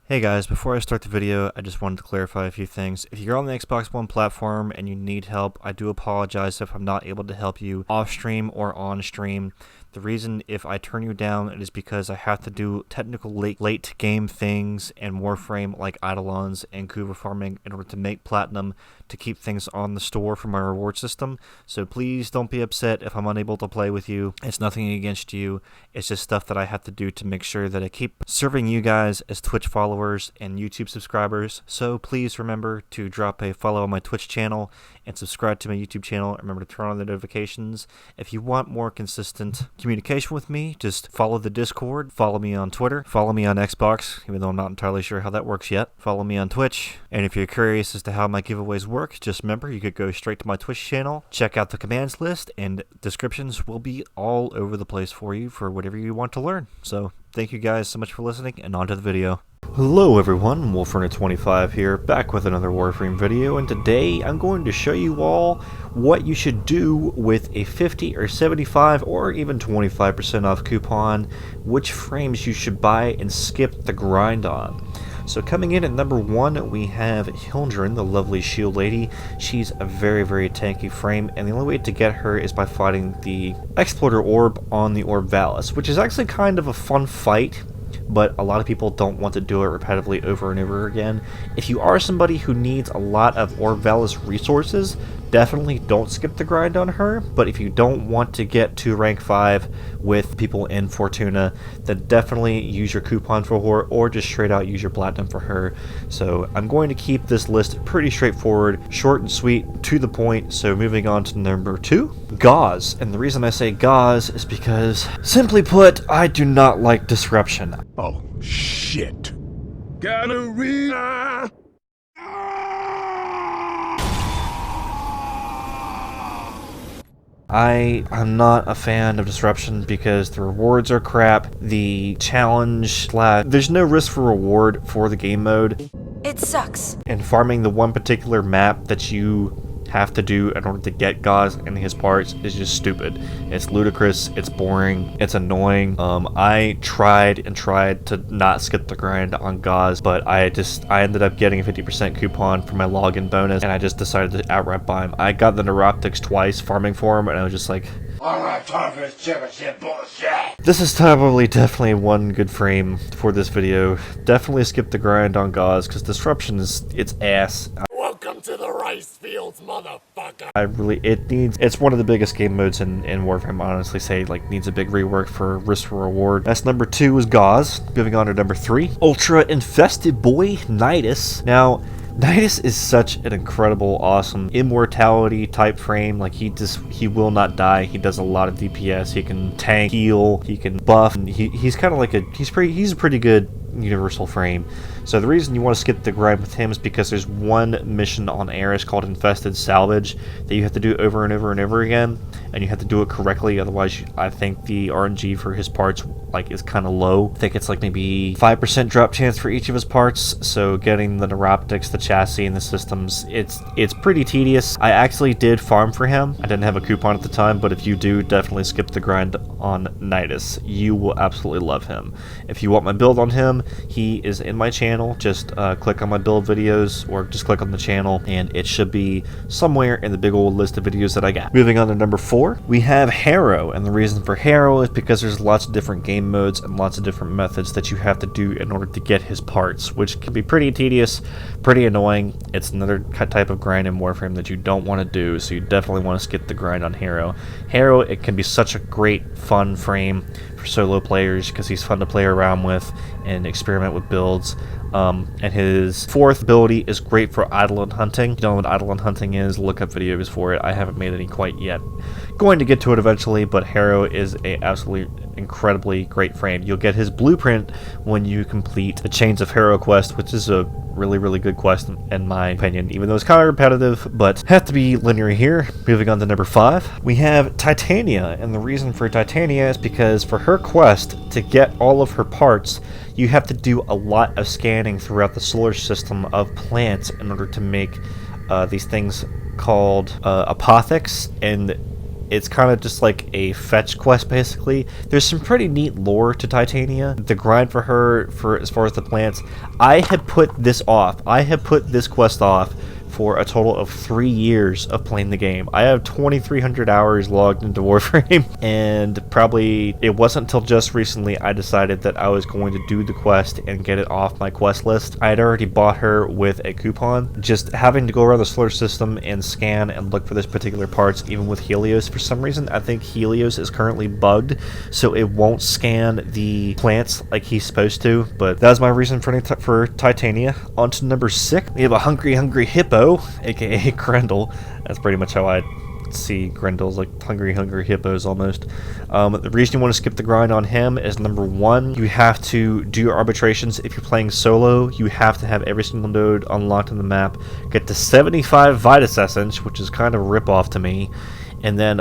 Hey guys, before I start the video, I just wanted to clarify a few things. If you're on the Xbox One platform and you need help, I do apologize if I'm not able to help you off stream or on stream. The reason if I turn you down is because I have to do technical late game things and Warframe like Eidolons and Kuva farming in order to make platinum to keep things on the store for my reward system. So please don't be upset if I'm unable to play with you. It's nothing against you. It's just stuff that I have to do to make sure that I keep serving you guys as Twitch followers and YouTube subscribers. So please remember to drop a follow on my Twitch channel and subscribe to my YouTube channel. Remember to turn on the notifications. If you want more consistent communication with me, just follow the Discord, follow me on Twitter, follow me on Xbox, even though I'm not entirely sure how that works yet. Follow me on Twitch. And if you're curious as to how my giveaways work, just remember you could go straight to my Twitch channel, check out the commands list, and descriptions will be all over the place for you for whatever you want to learn. So thank you guys so much for listening, and on to the video. Hello everyone, Wolfrunner25 here, back with another Warframe video, and today I'm going to show you all what you should do with a 50 or 75 or even 25% off coupon, which frames you should buy and skip the grind on. So coming in at number 1, we have Hildren, the lovely shield lady. She's a very tanky frame, and the only way to get her is by fighting the Exploiter Orb on the Orb Valis, which is actually kind of a fun fight, but a lot of people don't want to do it repetitively over and over again. If you are somebody who needs a lot of Orb Valis resources, definitely don't skip the grind on her, but if you don't want to get to rank 5 with people in Fortuna, then definitely use your coupon for her, or just straight out use your platinum for her. So I'm going to keep this list pretty straightforward, short and sweet, to the point. So moving on to number 2, Gauze. And the reason I say Gauze is because, simply put, I do not like disruption. Oh, shit. Galleria! I'm not a fan of disruption because the rewards are crap, the challenge, there's no risk for reward for the game mode. It sucks. And farming the one particular map that you have to do in order to get Gauze and his parts is just stupid. It's ludicrous, it's boring, it's annoying. I tried to not skip the grind on Gauze, but I ended up getting a 50% coupon for my login bonus, and I just decided to outright buy him. I got the Neuroptics twice farming for him, and I was just like, alright, time for this championship bullshit. This is definitely one good frame for this video. Definitely skip the grind on Gauze, because disruption is its ass. Welcome to the rice fields, motherfucker! It's one of the biggest game modes in Warframe. I honestly say, needs a big rework for risk for reward. That's number 2 is Gauze. Moving on to number 3, Ultra Infested Boy, Nidus. Now, Nidus is such an incredible, awesome immortality type frame. He will not die. He does a lot of DPS. He can tank, heal, he can buff. And he's kind of like he's a pretty good universal frame. So the reason you want to skip the grind with him is because there's one mission on Eris called Infested Salvage that you have to do over and over and over again, and you have to do it correctly. Otherwise, I think the RNG for his parts is kind of low. I think it's maybe 5% drop chance for each of his parts. So getting the Neuroptics, the chassis, and the systems, it's pretty tedious. I actually did farm for him. I didn't have a coupon at the time, but if you do, definitely skip the grind on Nidus. You will absolutely love him. If you want my build on him, he is in my channel. Just click on my build videos, or just click on the channel, and it should be somewhere in the big old list of videos that I got. Moving on to number 4, we have Harrow, and the reason for Harrow is because there's lots of different game modes and lots of different methods that you have to do in order to get his parts, which can be pretty tedious, pretty annoying. It's another type of grind in Warframe that you don't want to do, so you definitely want to skip the grind on Harrow. Harrow, it can be such a great, fun frame for solo players because he's fun to play around with and experiment with builds. And his 4th ability is great for Eidolon hunting. If you don't know what Eidolon hunting is, look up videos for it. I haven't made any quite yet. Going to get to it eventually, but Harrow is a absolutely incredibly great frame. You'll get his blueprint when you complete the Chains of Harrow quest, which is a really good quest in my opinion, even though it's kind of repetitive, but have to be linear here. Moving on to number 5, we have Titania, and the reason for Titania is because for her quest to get all of her parts, you have to do a lot of scanning throughout the solar system of plants in order to make these things called apothecs, and It's kind of just like a fetch quest, basically. There's some pretty neat lore to Titania. The grind for her, for as far as the plants, I have put this quest off for a total of 3 years of playing the game. I have 2,300 hours logged into Warframe, and probably it wasn't until just recently I decided that I was going to do the quest and get it off my quest list. I had already bought her with a coupon. Just having to go around the solar system and scan and look for this particular parts, even with Helios. For some reason, I think Helios is currently bugged, so it won't scan the plants like he's supposed to, but that was my reason for Titania. On to number 6, we have a hungry hippo, aka Grendel. That's pretty much how I see Grendels, like hungry hippos almost. The reason you want to skip the grind on him is, number 1, you have to do your arbitrations. If you're playing solo, you have to have every single node unlocked on the map, get to 75 Vitus Essence, which is kind of a rip-off to me, and then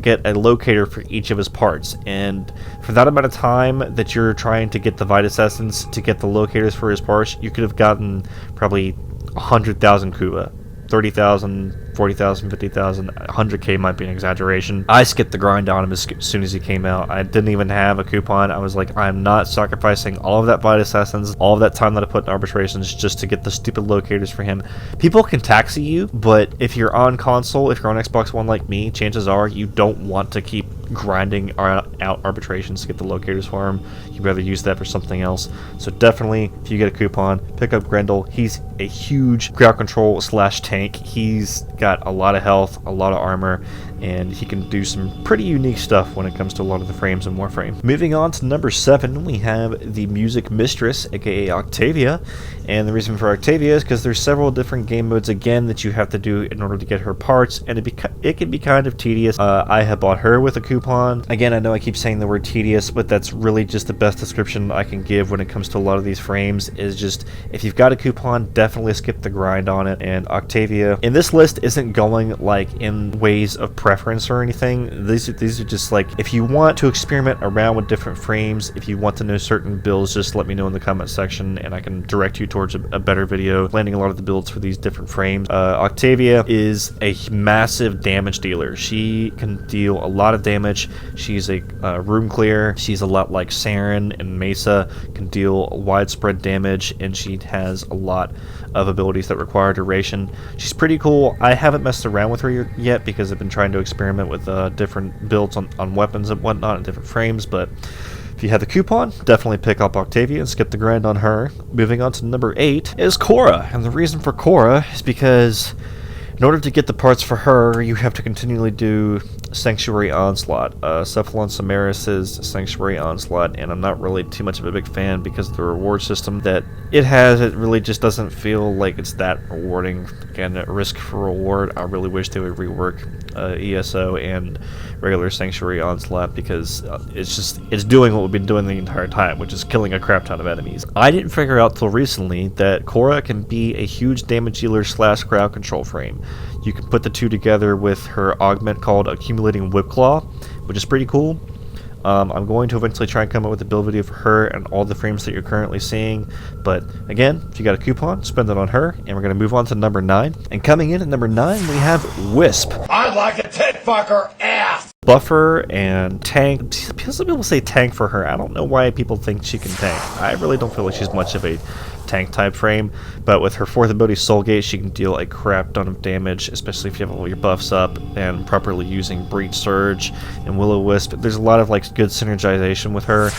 get a locator for each of his parts. And for that amount of time that you're trying to get the Vitus Essence to get the locators for his parts, you could have gotten probably 100,000 Kuba. 30,000, 40,000, 50,000, 100k might be an exaggeration. I skipped the grind on him as soon as he came out. I didn't even have a coupon. I was like, I'm not sacrificing all of that Vitus Essence, all of that time that I put in arbitrations just to get the stupid locators for him. People can taxi you, but if you're on console, if you're on Xbox One like me, chances are you don't want to keep grinding out arbitrations to get the locators for him. You'd rather use that for something else. So definitely, if you get a coupon, pick up Grendel. He's a huge crowd control / tank. He's got a lot of health, a lot of armor, and he can do some pretty unique stuff when it comes to a lot of the frames in Warframe. Moving on to number 7, we have the Music Mistress, aka Octavia. And the reason for Octavia is because there's several different game modes again that you have to do in order to get her parts, and it can be kind of tedious. I have bought her with a coupon. Again, I know I keep saying the word tedious, but that's really just the best description I can give when it comes to a lot of these frames, is just, if you've got a coupon, definitely skip the grind on it. And Octavia in this list isn't going like in ways of preference or anything. These are just like, if you want to experiment around with different frames, if you want to know certain builds, just let me know in the comment section and I can direct you towards a better video landing a lot of the builds for these different frames. Octavia is a massive damage dealer. She can deal a lot of damage. She's a room clear. She's a lot like Saren and Mesa, can deal widespread damage, and she has a lot of abilities that require duration. She's pretty cool. I haven't messed around with her yet because I've been trying to experiment with different builds on weapons and whatnot in different frames, but if you have the coupon, definitely pick up Octavia and skip the grind on her. Moving on to number 8 is Cora, and the reason for Cora is because in order to get the parts for her, you have to continually do Sanctuary Onslaught. Cephalon Samaris' Sanctuary Onslaught, and I'm not really too much of a big fan because of the reward system that it has. It really just doesn't feel like it's that rewarding. Again, at risk for reward, I really wish they would rework ESO and regular Sanctuary Onslaught, because it's doing what we've been doing the entire time, which is killing a crap ton of enemies. I didn't figure out till recently that Cora can be a huge damage dealer / crowd control frame. You can put the two together with her augment called Accumulating Whip Claw, which is pretty cool. I'm going to eventually try and come up with a build video for her and all the frames that you're currently seeing. But again, if you got a coupon, spend it on her. And we're going to move on to number 9. And coming in at number 9, we have Wisp. I'd like a tit fucker ass! Buffer and tank. Some people say tank for her. I don't know why people think she can tank. I really don't feel like she's much of a tank type frame, but with her 4th ability Soulgate, she can deal a crap ton of damage, especially if you have all your buffs up and properly using Breach Surge and Will-O-Wisp. There's a lot of like good synergization with her.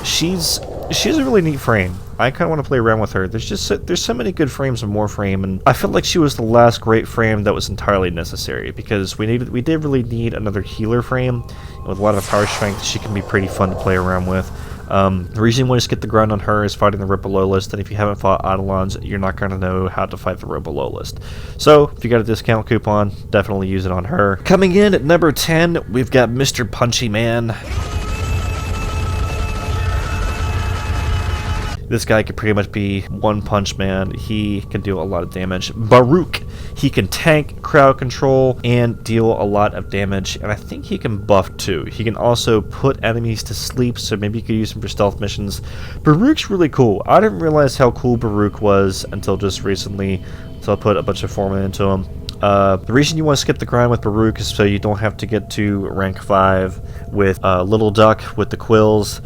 She's a really neat frame. I kind of want to play around with her. There's so many good frames in Warframe, and I felt like she was the last great frame that was entirely necessary, because we did really need another healer frame, and with a lot of power strength, she can be pretty fun to play around with. The reason you want to get the grind on her is fighting the row below list, and if you haven't fought Eidolons, you're not going to know how to fight the row below list. So, if you got a discount coupon, definitely use it on her. Coming in at number 10, we've got Mr. Punchy Man. This guy could pretty much be one punch man. He can deal a lot of damage. Baruch, he can tank, crowd control, and deal a lot of damage. And I think he can buff too. He can also put enemies to sleep, so maybe you could use him for stealth missions. Baruch's really cool. I didn't realize how cool Baruch was until just recently, until I put a bunch of Foreman into him. The reason you want to skip the grind with Baruch is so you don't have to get to rank 5 with Little Duck with the quills.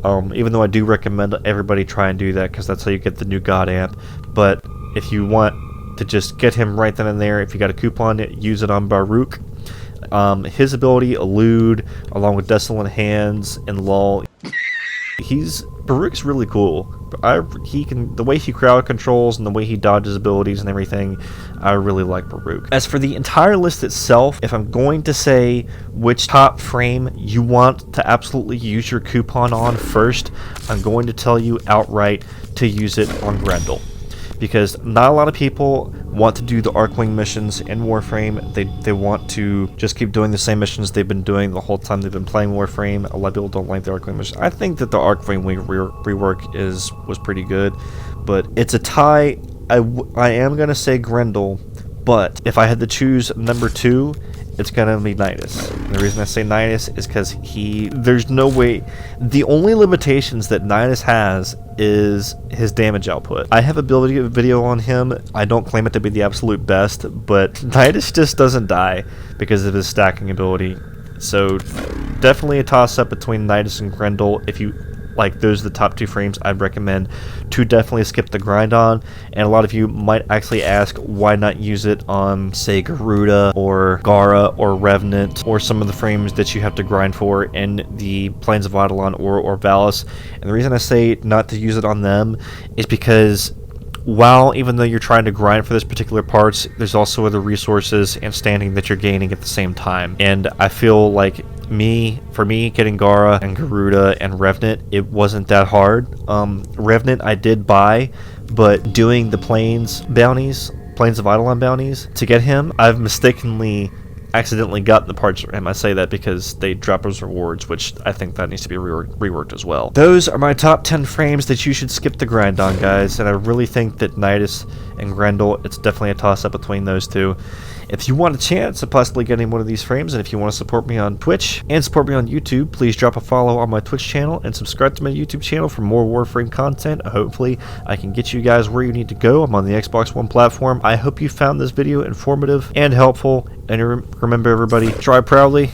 Even though I do recommend everybody try and do that because that's how you get the new God amp. But if you want to just get him right then and there, if you got a coupon, use it on Baruch. His ability, Elude, along with Desolate Hands and Lull, Baruch's really cool. The way he crowd controls and the way he dodges abilities and everything, I really like Baruch. As for the entire list itself, if I'm going to say which top frame you want to absolutely use your coupon on first, I'm going to tell you outright to use it on Grendel. Because not a lot of people want to do the Arcwing missions in Warframe. They want to just keep doing the same missions they've been doing the whole time they've been playing Warframe. A lot of people don't like the Arcwing mission. I think that the Arcwing rework was pretty good, but it's a tie. I am gonna say Grendel, but if I had to choose number 2, it's gonna be Nidus. And the reason I say Nidus is because there's no way. The only limitations that Nidus has is his damage output. I have a video on him. I don't claim it to be the absolute best, but Nidus just doesn't die because of his stacking ability. So definitely a toss-up between Nidus and Grendel. If you like, those are the top 2 frames I'd recommend to definitely skip the grind on. And a lot of you might actually ask why not use it on, say, Garuda or Gara or Revenant or some of the frames that you have to grind for in the Plains of Eidolon or Valis. And the reason I say not to use it on them is because even though you're trying to grind for this particular parts, there's also other resources and standing that you're gaining at the same time. And I feel like for me getting Gara and Garuda and Revenant, it wasn't that hard. Revenant I did buy, but doing the Plains of Eidolon bounties to get him, I've accidentally got the parts for him. I say that because they drop as rewards, which I think that needs to be reworked as well. Those are my top 10 frames that you should skip the grind on, guys, and I really think that Nidus and Grendel, it's definitely a toss-up between those two. If you want a chance of possibly getting one of these frames, and if you want to support me on Twitch and support me on YouTube, please drop a follow on my Twitch channel and subscribe to my YouTube channel for more Warframe content. Hopefully, I can get you guys where you need to go. I'm on the Xbox One platform. I hope you found this video informative and helpful. And remember, everybody, try proudly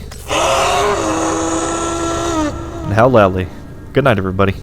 and how loudly. Good night, everybody.